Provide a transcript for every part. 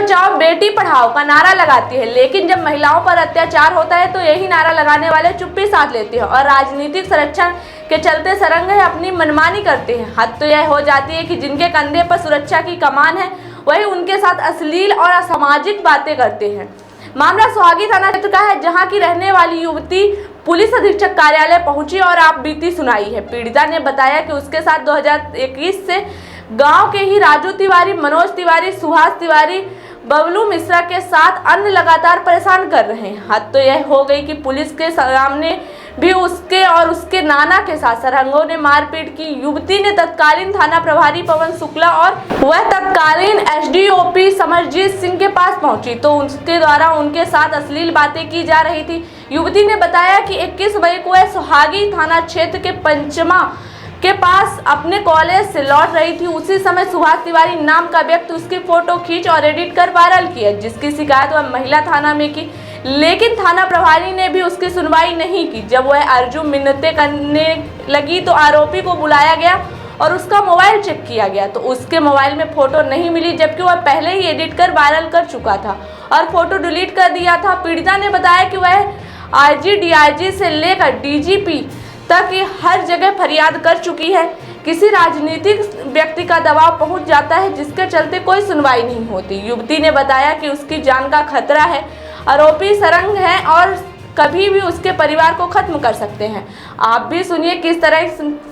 बचाओ बेटी पढ़ाओ का नारा लगाती है, लेकिन जब महिलाओं पर अत्याचार होता है तो यही नारा लगाने वाले चुप्पी साध लेते हैं और राजनीतिक संरक्षण के चलते सरंगे अपनी मनमानी करते हैं। हद तो यह हो जाती है कि जिनके कंधे पर सुरक्षा की कमान है वही उनके साथ अश्लील और असामाजिक बातें करते हैं। मामला सुहागी थाना क्षेत्र का है, जहां की रहने वाली युवती पुलिस अधीक्षक कार्यालय पहुंची और आप बीती सुनाई है। पीड़िता ने बताया कि उसके साथ 2021 से गांव के ही राजू तिवारी, मनोज तिवारी, सुहास तिवारी, बबलू मिश्रा के साथ अन्य लगातार परेशान कर रहे हैं। हद तो यह हो गई कि पुलिस के सामने भी उसके और उसके नाना के साथ सरंगों ने मारपीट की। युवती ने तत्कालीन थाना प्रभारी पवन शुक्ला और वह तत्कालीन एसडीओपी समरजीत सिंह के पास पहुंची तो उसके द्वारा उनके साथ अश्लील बातें की जा रही थी। युवती ने बताया कि 21 मई को वह सुहागी थाना क्षेत्र के पंचमा के पास अपने कॉलेज से लौट रही थी। उसी समय सुहास तिवारी नाम का व्यक्ति उसकी फोटो खींच और एडिट कर वायरल किया, जिसकी शिकायत वह महिला थाना में की, लेकिन थाना प्रभारी ने भी उसकी सुनवाई नहीं की। जब वह अर्जुन मिन्नतें करने लगी तो आरोपी को बुलाया गया और उसका मोबाइल चेक किया गया तो उसके मोबाइल में फोटो नहीं मिली, जबकि वह पहले ही एडिट कर वायरल कर चुका था और फोटो डिलीट कर दिया था। पीड़िता ने बताया कि वह आईजी, डीआईजी से लेकर डीजीपी तक हर जगह फरियाद कर चुकी है। किसी राजनीतिक व्यक्ति का दबाव पहुंच जाता है, जिसके चलते कोई सुनवाई नहीं होती। युवती ने बताया कि उसकी जान का खतरा है, आरोपी सरंग है और कभी भी उसके परिवार को खत्म कर सकते हैं। आप भी सुनिए किस तरह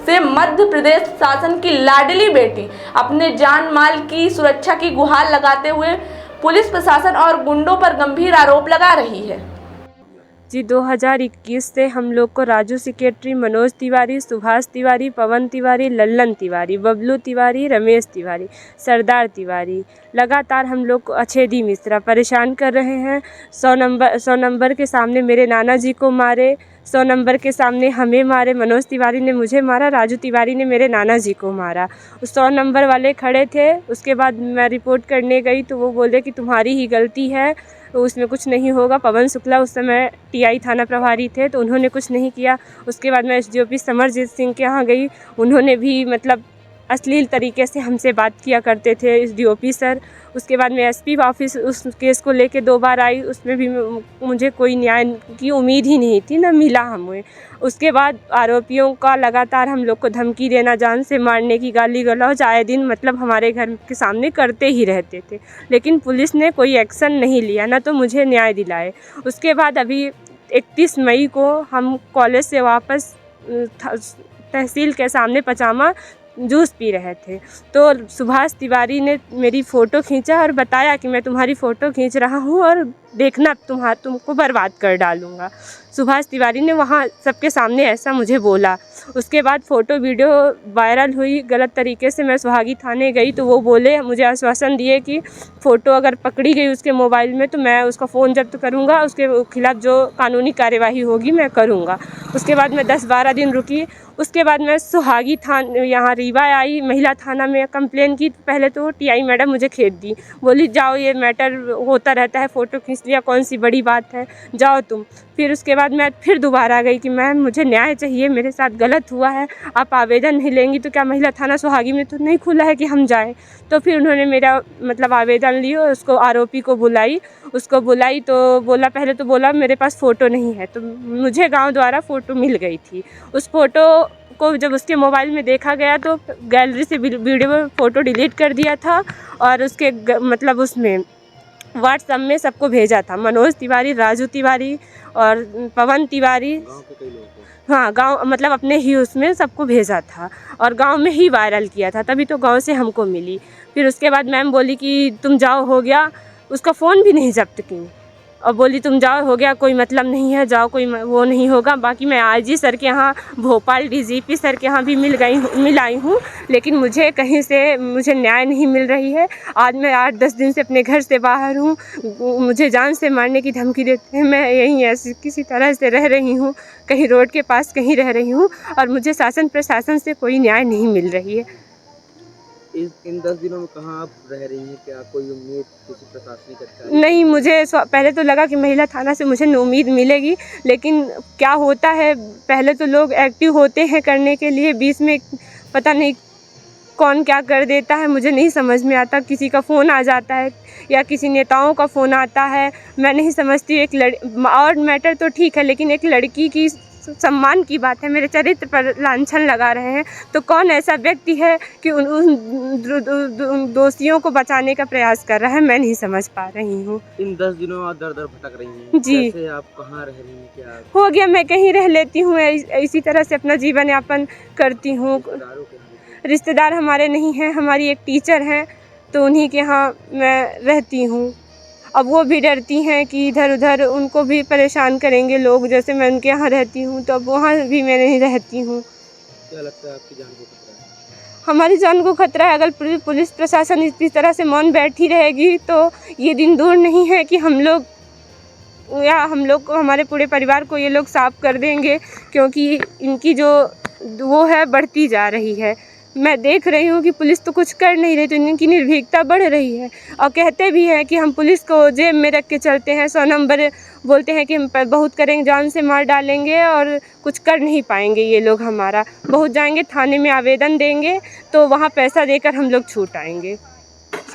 से मध्य प्रदेश शासन की लाडली बेटी अपने जान माल की सुरक्षा की गुहार लगाते हुए पुलिस प्रशासन और गुंडों पर गंभीर आरोप लगा रही है। जी 2021 से हम लोग को राजू सेक्रेटरी, मनोज तिवारी, सुभाष तिवारी, पवन तिवारी, लल्लन तिवारी, बबलू तिवारी, रमेश तिवारी, सरदार तिवारी, लगातार हम लोग को अछेदी मिश्रा परेशान कर रहे हैं। 100 नंबर के सामने मेरे नाना जी को मारे, 100 नंबर के सामने हमें मारे। मनोज तिवारी ने मुझे मारा, राजू तिवारी ने मेरे नाना जी को मारा। उस 100 नंबर वाले खड़े थे। उसके बाद मैं रिपोर्ट करने गई तो वो बोले कि तुम्हारी ही गलती है, तो उसमें कुछ नहीं होगा। पवन शुक्ला उस समय टीआई थाना प्रभारी थे तो उन्होंने कुछ नहीं किया। उसके बाद मैं एसडीओपी समरजीत सिंह के यहाँ गई, उन्होंने भी मतलब अश्लील तरीके से हमसे बात किया करते थे एसडीओपी सर। उसके बाद मैं एसपी ऑफिस उस केस को लेके 2 बार आई, उसमें भी मुझे कोई न्याय की उम्मीद ही नहीं थी, ना मिला हमें। उसके बाद आरोपियों का लगातार हम लोग को धमकी देना, जान से मारने की, गाली गलौज आए दिन मतलब हमारे घर के सामने करते ही रहते थे, लेकिन पुलिस ने कोई एक्शन नहीं लिया, ना तो मुझे न्याय दिलाए। उसके बाद अभी 31 मई को हम कॉलेज से वापस तहसील के सामने पचामा जूस पी रहे थे तो सुभाष तिवारी ने मेरी फ़ोटो खींचा और बताया कि मैं तुम्हारी फ़ोटो खींच रहा हूँ और देखना तुमको बर्बाद कर डालूँगा। सुभाष तिवारी ने वहाँ सबके सामने ऐसा मुझे बोला। उसके बाद फ़ोटो वीडियो वायरल हुई गलत तरीके से। मैं सुहागी थाने गई तो वो बोले, मुझे आश्वासन दिए कि फ़ोटो अगर पकड़ी गई उसके मोबाइल में तो मैं उसका फ़ोन जब्त करूँगा, उसके खिलाफ़ जो कानूनी कार्यवाही होगी मैं करूँगा। उसके बाद मैं 10-12 दिन रुकी। उसके बाद मैं सुहागी थाना यहाँ रीवा आई, महिला थाना में कंप्लेन की। पहले तो टीआई मैडम मुझे खेद दी, बोली जाओ ये मैटर होता रहता है, फ़ोटो खींच लिया कौन सी बड़ी बात है, जाओ तुम। फिर उसके बाद मैं फिर दोबारा गई कि मैम मुझे न्याय चाहिए, मेरे साथ गलत हुआ है, आप आवेदन नहीं लेंगी तो क्या महिला थाना सुहागी में तो नहीं खुला है कि हम जाएं। तो फिर उन्होंने मेरा मतलब आवेदन लिया, उसको आरोपी को बुलाई तो बोला, पहले तो बोला मेरे पास फ़ोटो नहीं है, तो मुझे गाँव द्वारा फ़ोटो मिल गई थी। उस फ़ोटो को जब उसके मोबाइल में देखा गया तो गैलरी से वीडियो फ़ोटो डिलीट कर दिया था और उसके मतलब उसमें व्हाट्सएप में सबको भेजा था, मनोज तिवारी, राजू तिवारी और पवन तिवारी। हाँ, गांव मतलब अपने ही उसमें सबको भेजा था और गांव में ही वायरल किया था, तभी तो गांव से हमको मिली। फिर उसके बाद मैम बोली कि तुम जाओ, हो गया। उसका फ़ोन भी नहीं जब्त की और बोली तुम जाओ, हो गया, कोई मतलब नहीं है, जाओ, कोई वो नहीं होगा। बाकी मैं आईजी सर के यहाँ, भोपाल डीजीपी सर के यहाँ भी मिल आई हूँ, लेकिन मुझे कहीं से मुझे न्याय नहीं मिल रही है। आज मैं 8-10 दिन से अपने घर से बाहर हूँ, मुझे जान से मारने की धमकी देते हैं। मैं यहीं ऐसी किसी तरह से रह रही हूँ, कहीं रोड के पास कहीं रह रही हूँ और मुझे शासन प्रशासन से कोई न्याय नहीं मिल रही है। इन 10 दिनों में कहाँ आप रह रही हैं? क्या कोई उम्मीद किसी प्रशासनिक अधिकारी? नहीं, मुझे पहले तो लगा कि महिला थाना से मुझे उम्मीद मिलेगी, लेकिन क्या होता है, पहले तो लोग एक्टिव होते हैं करने के लिए, बीच में पता नहीं कौन क्या कर देता है मुझे नहीं समझ में आता। किसी का फ़ोन आ जाता है या किसी नेताओं का फ़ोन आता है, मैं नहीं समझती। और मैटर तो ठीक है, लेकिन एक लड़की की सम्मान की बात है, मेरे चरित्र पर लांछन लगा रहे हैं, तो कौन ऐसा व्यक्ति है कि उन दोषियों को बचाने का प्रयास कर रहा है, मैं नहीं समझ पा रही हूँ। इन 10 दिनों आप दर दर भटक रही हैं। जी। कैसे आप कहाँ रह रही हैं? क्या हो गया, मैं कहीं रह लेती हूँ, इसी तरह से अपना जीवन यापन करती हूँ। रिश्तेदारों के यहाँ? रिश्तेदार हमारे नहीं हैं, हमारी एक टीचर हैं, तो उन्हीं के यहाँ मैं रहती हूँ। अब वो भी डरती हैं कि इधर उधर उनको भी परेशान करेंगे लोग, जैसे मैं उनके यहाँ रहती हूँ, तो अब वहाँ भी मैं नहीं रहती हूँ। क्या लगता है आपकी जान को खतरा है? हमारी जान को खतरा है। अगर पुलिस प्रशासन इस तरह से मौन बैठी रहेगी तो ये दिन दूर नहीं है कि हम लोग को, हमारे पूरे परिवार को ये लोग साफ कर देंगे, क्योंकि इनकी जो वो है बढ़ती जा रही है। मैं देख रही हूँ कि पुलिस तो कुछ कर नहीं रही, तो इनकी निर्भीकता बढ़ रही है। और कहते भी हैं कि हम पुलिस को जेब में रख के चलते हैं, 100 नंबर बोलते हैं कि हम बहुत करेंगे, जान से मार डालेंगे, और कुछ कर नहीं पाएंगे ये लोग हमारा। बहुत जाएंगे थाने में आवेदन देंगे, तो वहाँ पैसा देकर हम लोग छूट आएंगे।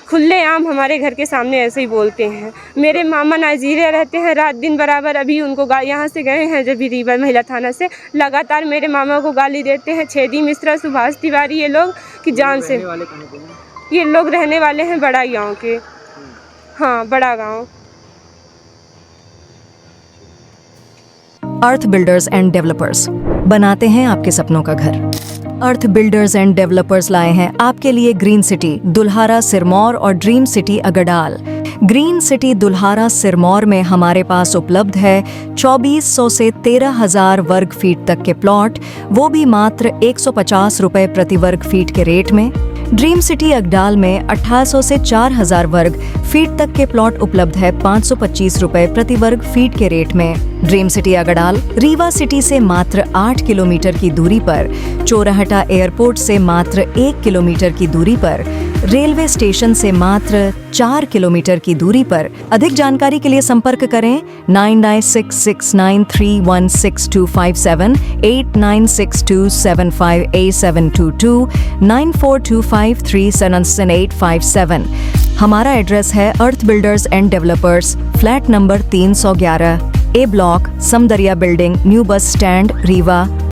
खुलेआम हमारे घर के सामने ऐसे ही बोलते हैं। मेरे मामा नाइजीरिया रहते हैं, रात दिन बराबर, अभी उनको यहाँ से गए हैं जब भी रीवा महिला थाना से, लगातार मेरे मामा को गाली देते हैं। छेदी मिश्रा, सुभाष तिवारी, ये लोग कि जान से। रहने वाले कहाँ के हैं? ये लोग रहने वाले हैं बड़ा गाँव के। हाँ, बड़ा गाँव। अर्थ बिल्डर्स एंड डेवलपर्स बनाते हैं आपके सपनों का घर। अर्थ बिल्डर्स एंड डेवलपर्स लाए हैं आपके लिए ग्रीन सिटी दुल्हारा सिरमौर और dream city Agardal. Green city Dulhara Sirmaur में हमारे पास उपलब्ध है 2400 से 13,000 वर्ग फीट तक के प्लॉट, वो भी मात्र 150 रुपए प्रति वर्ग फीट के रेट में। ड्रीम सिटी अगडाल में 1800 से 4000 वर्ग फीट तक के प्लॉट उपलब्ध है 525 रुपए प्रति वर्ग फीट के रेट में। Dream city Agdal Rewa city से मात्र 8 किलोमीटर की दूरी पर, चोराहटा एयरपोर्ट से मात्र 1 किलोमीटर की दूरी पर, रेलवे स्टेशन से मात्र 4 किलोमीटर की दूरी पर। अधिक जानकारी के लिए संपर्क करें 9966931627, 8962758722, 9425377857। हमारा एड्रेस है earth builders and developers, flat number 311, A block, Samdariya building, new bus stand, Rewa.